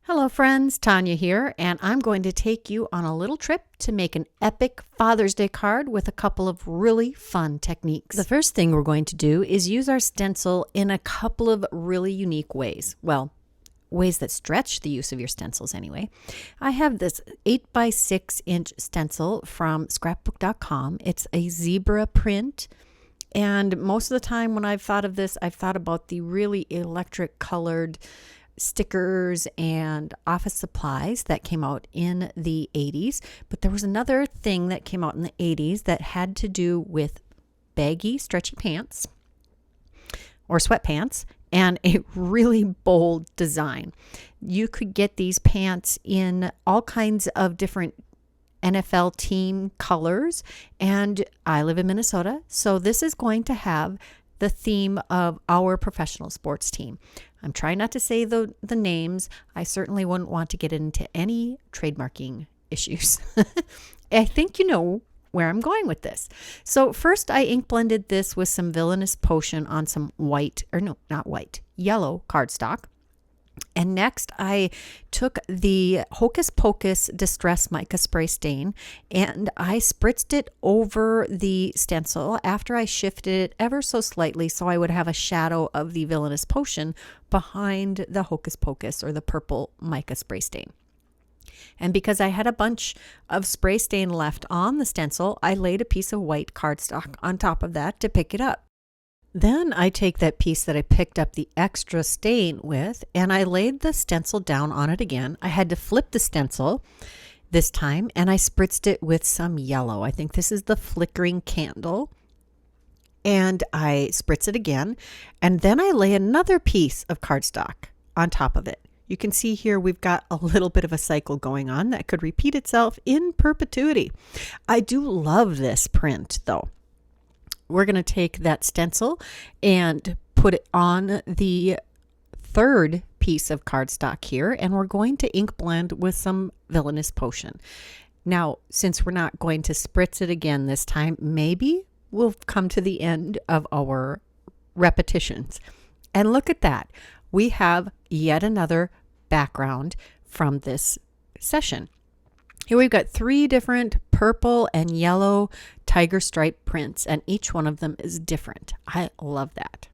Hello friends, Tanya here, and I'm going to take you on a little trip to make an epic Father's Day card with a couple of really fun techniques. The first thing we're going to do is use our stencil in a couple of really unique ways. Well, ways that stretch the use of your stencils anyway. I have this 8 by 6 inch stencil from scrapbook.com. It's a zebra print. And most of the time when I've thought of this, I've thought about the really electric colored stickers and office supplies that came out in the 80s. But there was another thing that came out in the 80s that had to do with baggy, stretchy pants or sweatpants and a really bold design. You could get these pants in all kinds of different NFL team colors, and I live in Minnesota, so this is going to have the theme of our professional sports team. I'm trying not to say the names. I certainly wouldn't want to get into any trademarking issues. I think you know where I'm going with this. So first I ink blended this with some Villainous potion on some yellow cardstock. And next I took the Hocus Pocus Distress Mica Spray Stain and I spritzed it over the stencil after I shifted it ever so slightly so I would have a shadow of the Villainous potion behind the Hocus Pocus or the purple mica spray stain. And because I had a bunch of spray stain left on the stencil, I laid a piece of white cardstock on top of that to pick it up. Then I take that piece that I picked up the extra stain with and I laid the stencil down on it again. I had to flip the stencil this time and I spritzed it with some yellow. I think this is the Flickering Candle. And I spritz it again. And then I lay another piece of cardstock on top of it. You can see here we've got a little bit of a cycle going on that could repeat itself in perpetuity. I do love this print though. We're going to take that stencil and put it on the third piece of cardstock here, and we're going to ink blend with some Villainous potion. Now, since we're not going to spritz it again this time, maybe we'll come to the end of our repetitions. And look at that. We have yet another background from this session. Here we've got 3 different purple and yellow tiger stripe prints, and each one of them is different. I love that.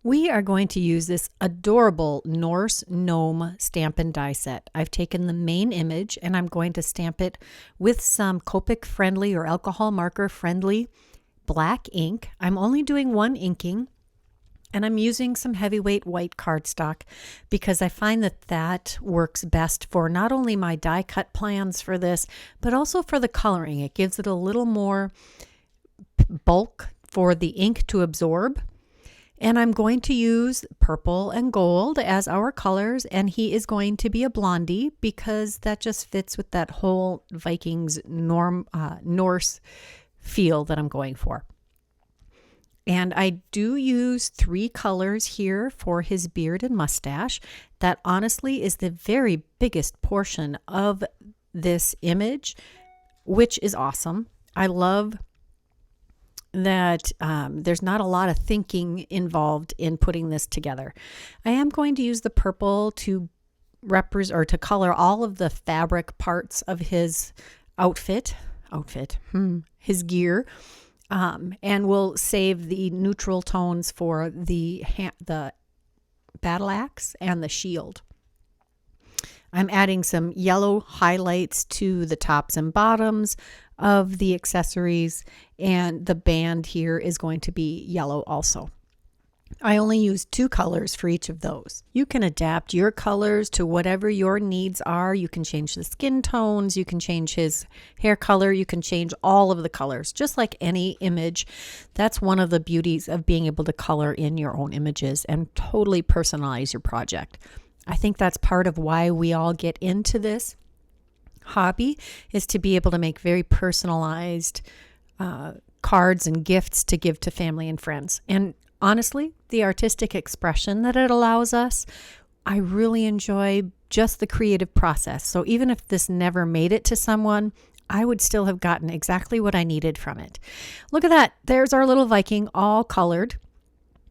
We are going to use this adorable Norse Gnome stamp and die set. I've taken the main image and I'm going to stamp it with some Copic friendly or alcohol marker friendly black ink. I'm only doing one inking. And I'm using some heavyweight white cardstock because I find that that works best for not only my die cut plans for this, but also for the coloring. It gives it a little more bulk for the ink to absorb. And I'm going to use purple and gold as our colors, and he is going to be a blondie because that just fits with that whole Vikings Norse feel that I'm going for. And I do use 3 colors here for his beard and mustache. That honestly is the very biggest portion of this image, which is awesome. I love that there's not a lot of thinking involved in putting this together. I am going to use the purple to represent or to color all of the fabric parts of his his gear. And we'll save the neutral tones for the battle axe and the shield. I'm adding some yellow highlights to the tops and bottoms of the accessories, and the band here is going to be yellow also. I only use 2 colors for each of those. You can adapt your colors to whatever your needs are. You can change the skin tones, you can change his hair color, you can change all of the colors, just like any image. That's one of the beauties of being able to color in your own images and totally personalize your project. I think that's part of why we all get into this hobby, is to be able to make very personalized cards and gifts to give to family and friends. And honestly, the artistic expression that it allows us, I really enjoy just the creative process. So even if this never made it to someone, I would still have gotten exactly what I needed from it. Look at that. There's our little Viking all colored.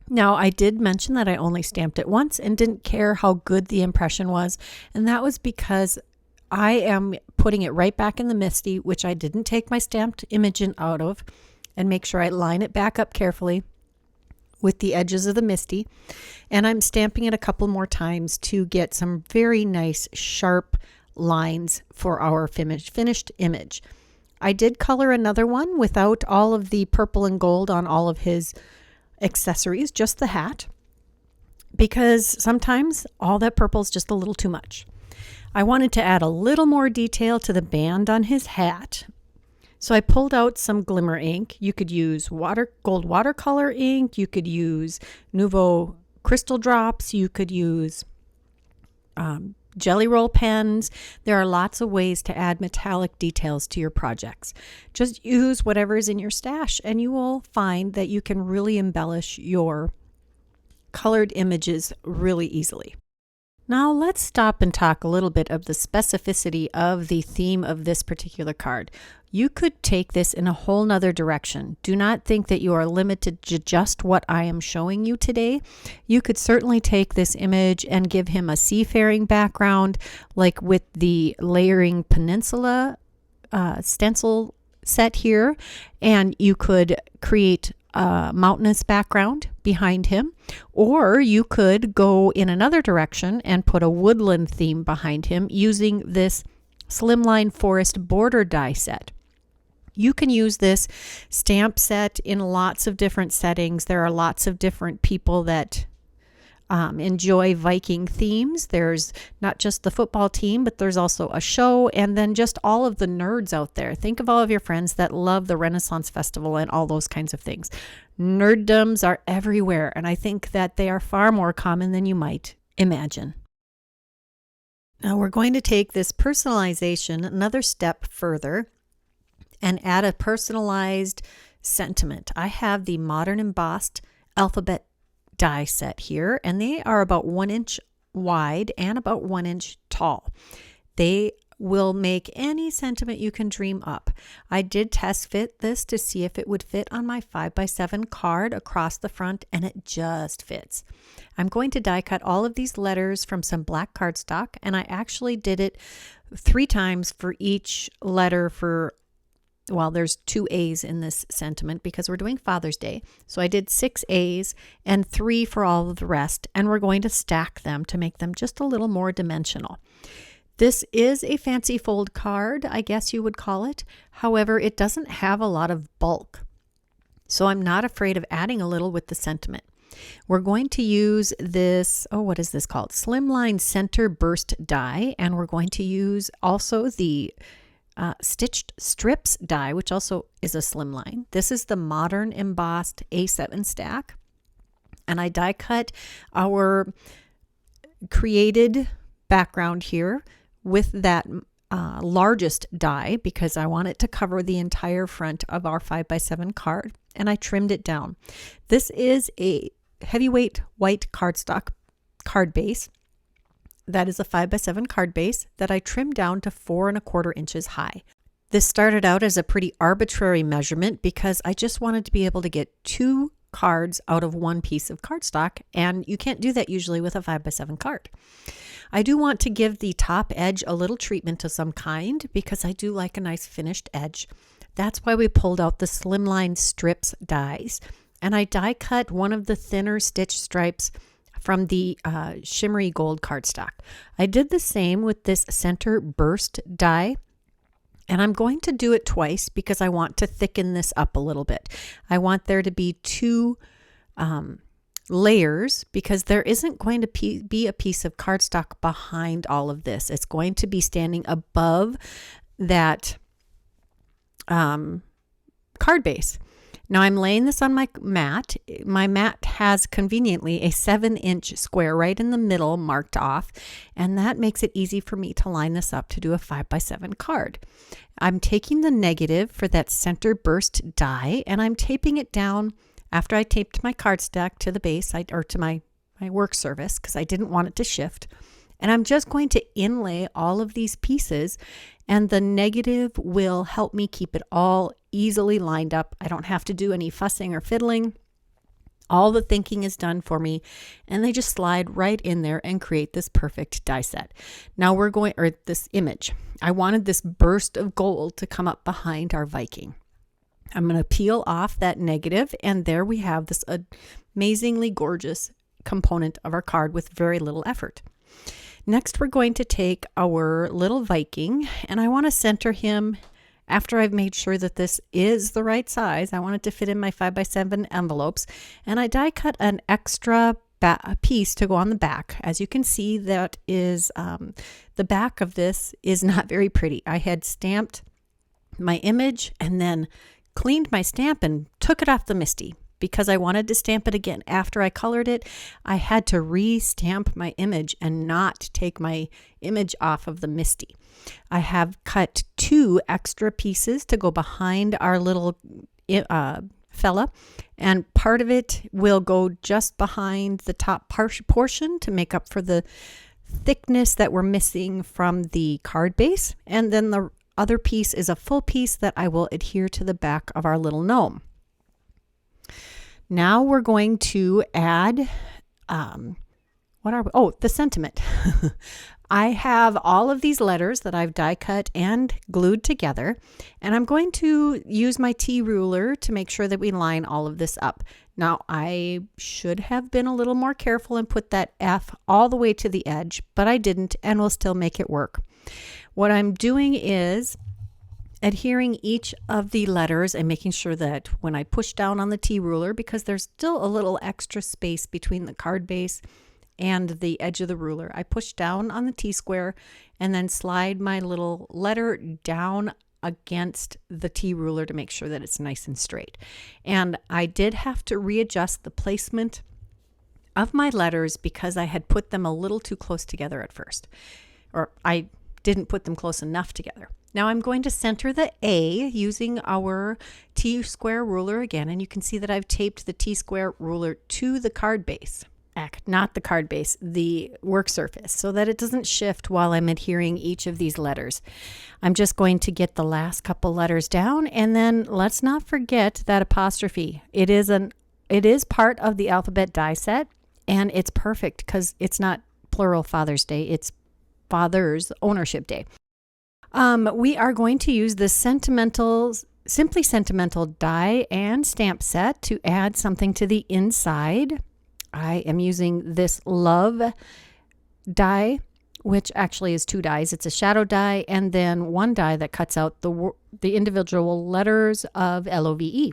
Now, I did mention that I only stamped it once and didn't care how good the impression was, and that was because I am putting it right back in the MISTI, which I didn't take my stamped image out of, and make sure I line it back up carefully with the edges of the MISTI, and I'm stamping it a couple more times to get some very nice sharp lines for our finished image. I did color another one without all of the purple and gold on all of his accessories, just the hat, because sometimes all that purple is just a little too much. I wanted to add a little more detail to the band on his hat, so I pulled out some glimmer ink. You could use gold watercolor ink, you could use Nouveau crystal drops, you could use jelly roll pens. There are lots of ways to add metallic details to your projects. Just use whatever is in your stash and you will find that you can really embellish your colored images really easily. Now let's stop and talk a little bit of the specificity of the theme of this particular card. You could take this in a whole nother direction. Do not think that you are limited to just what I am showing you today. You could certainly take this image and give him a seafaring background, like with the layering Peninsula stencil set here, and you could create a mountainous background behind him, or you could go in another direction and put a woodland theme behind him using this Slimline forest border die set. You can use this stamp set in lots of different settings. There are lots of different people that enjoy Viking themes. There's not just the football team, but there's also a show, and then just all of the nerds out there. Think of all of your friends that love the Renaissance Festival and all those kinds of things. Nerddoms are everywhere, and I think that they are far more common than you might imagine. Now we're going to take this personalization another step further and add a personalized sentiment. I have the modern embossed alphabet die set here, and they are about 1 inch wide and about 1 inch tall. They will make any sentiment you can dream up. I did test fit this to see if it would fit on my 5x7 card across the front, and it just fits. I'm going to die cut all of these letters from some black cardstock, and I actually did it 3 times for each letter for, well, there's 2 A's in this sentiment because we're doing Father's Day. So I did 6 A's and 3 for all of the rest, and we're going to stack them to make them just a little more dimensional. This is a fancy fold card, I guess you would call it. However, it doesn't have a lot of bulk. So I'm not afraid of adding a little with the sentiment. We're going to use this, what is this called? Slimline Center Burst die, and we're going to use also the stitched strips die, which also is a slimline. This is the modern embossed A7 stack, and I die cut our created background here with that largest die because I want it to cover the entire front of our 5x7 card, and I trimmed it down. This is a heavyweight white cardstock card base. That is a 5x7 card base that I trimmed down to 4¼ inches high. This started out as a pretty arbitrary measurement because I just wanted to be able to get 2 cards out of 1 piece of cardstock, and you can't do that usually with a 5x7 card. I do want to give the top edge a little treatment of some kind because I do like a nice finished edge. That's why we pulled out the Slimline strips dies, and I die cut one of the thinner stitch stripes from the shimmery gold cardstock. I did the same with this center burst die, and I'm going to do it twice because I want to thicken this up a little bit. I want there to be 2 layers because there isn't going to be a piece of cardstock behind all of this. It's going to be standing above that card base. Now I'm laying this on my mat. My mat has conveniently a 7-inch square right in the middle marked off, and that makes it easy for me to line this up to do a 5x7 card. I'm taking the negative for that center burst die, and I'm taping it down after I taped my cardstock to the base or to my work surface because I didn't want it to shift. And I'm just going to inlay all of these pieces, and the negative will help me keep it all easily lined up. I don't have to do any fussing or fiddling. All the thinking is done for me, and they just slide right in there and create this perfect die set. Now we're going, or this image. I wanted this burst of gold to come up behind our Viking. I'm going to peel off that negative, and there we have this amazingly gorgeous component of our card with very little effort. Next, we're going to take our little Viking, and I want to center him. After I've made sure that this is the right size, I want it to fit in my 5x7 envelopes, and I die cut an extra piece to go on the back. As you can see, that is the back of this is not very pretty. I had stamped my image and then cleaned my stamp and took it off the MISTI because I wanted to stamp it again. After I colored it, I had to re-stamp my image and not take my image off of the MISTI. I have cut 2 extra pieces to go behind our little fella, and part of it will go just behind the top portion to make up for the thickness that we're missing from the card base, and then the other piece is a full piece that I will adhere to the back of our little gnome. Now we're going to add the sentiment. I have all of these letters that I've die cut and glued together, and I'm going to use my T ruler to make sure that we line all of this up. Now, I should have been a little more careful and put that F all the way to the edge, but I didn't, and will still make it work. What I'm doing is adhering each of the letters and making sure that when I push down on the T ruler, because there's still a little extra space between the card base and the edge of the ruler, I push down on the T square and then slide my little letter down against the T ruler to make sure that it's nice and straight. And I did have to readjust the placement of my letters because I had put them a little too close together at first, or I didn't put them close enough together. Now I'm going to center the A using our T square ruler again, and you can see that I've taped the T square ruler to the card base. Not the card base, the work surface, so that it doesn't shift while I'm adhering each of these letters. I'm just going to get the last couple letters down, and then let's not forget that apostrophe. It is part of the alphabet die set, and it's perfect because it's not plural Father's Day, it's Father's Ownership Day. We are going to use the Simply Sentimental die and stamp set to add something to the inside. I am using this love die, which actually is 2 dies. It's a shadow die and then 1 die that cuts out the individual letters of LOVE.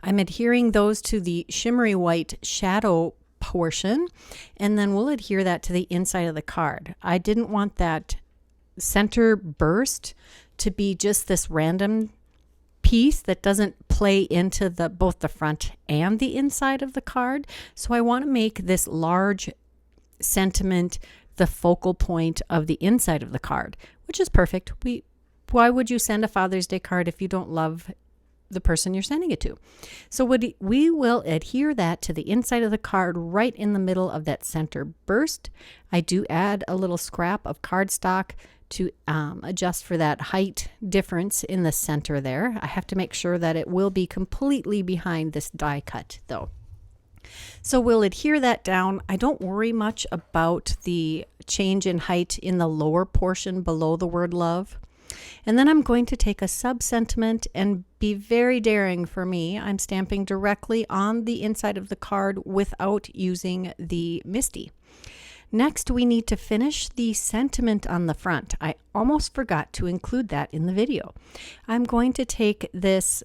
I'm adhering those to the shimmery white shadow portion, and then we'll adhere that to the inside of the card. I didn't want that center burst to be just this random piece that doesn't play into both the front and the inside of the card. So I want to make this large sentiment the focal point of the inside of the card, which is perfect. Why would you send a Father's Day card if you don't love the person you're sending it to? So we will adhere that to the inside of the card right in the middle of that center burst. I do add a little scrap of cardstock to adjust for that height difference in the center there. I have to make sure that it will be completely behind this die cut though. So we'll adhere that down. I don't worry much about the change in height in the lower portion below the word love. And then I'm going to take a sub-sentiment and be very daring for me. I'm stamping directly on the inside of the card without using the MISTI. Next, we need to finish the sentiment on the front. I almost forgot to include that in the video. I'm going to take this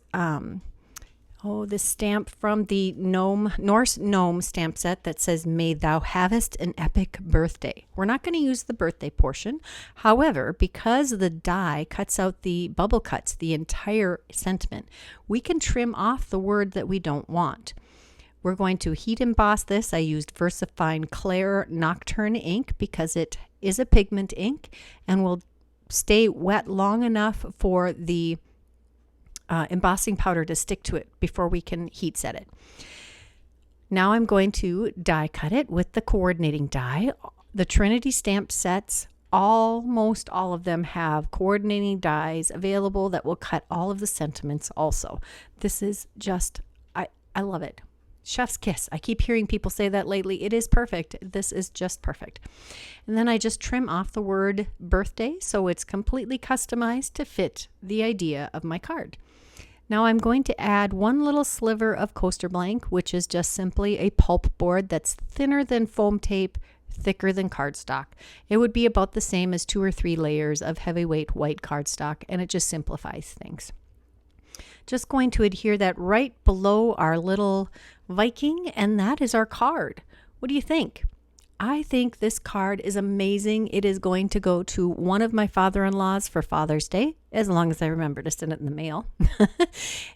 this stamp from the Norse Gnome stamp set that says, "May thou havest an epic birthday." We're not going to use the birthday portion. However, because the die cuts out the bubble cuts, the entire sentiment, we can trim off the word that we don't want. We're going to heat emboss this. I used VersaFine Clair Nocturne ink because it is a pigment ink and will stay wet long enough for the embossing powder to stick to it before we can heat set it. Now I'm going to die cut it with the coordinating die. The Trinity stamp sets, almost all of them have coordinating dies available that will cut all of the sentiments also. This is just, I love it. Chef's kiss. I keep hearing people say that lately. It is perfect. This is just perfect. And then I just trim off the word birthday so it's completely customized to fit the idea of my card. Now I'm going to add one little sliver of coaster blank, which is just simply a pulp board that's thinner than foam tape, thicker than cardstock. It would be about the same as 2 or 3 layers of heavyweight white cardstock, and it just simplifies things. Just going to adhere that right below our little Viking, and that is our card. What do you think? I think this card is amazing. It is going to go to one of my father-in-laws for Father's Day, as long as I remember to send it in the mail.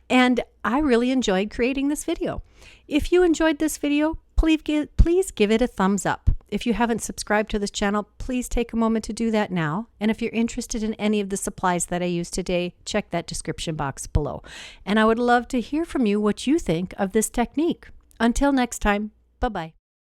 And I really enjoyed creating this video. If you enjoyed this video, please give it a thumbs up. If you haven't subscribed to this channel, please take a moment to do that now. And if you're interested in any of the supplies that I used today, check that description box below. And I would love to hear from you what you think of this technique. Until next time, bye-bye.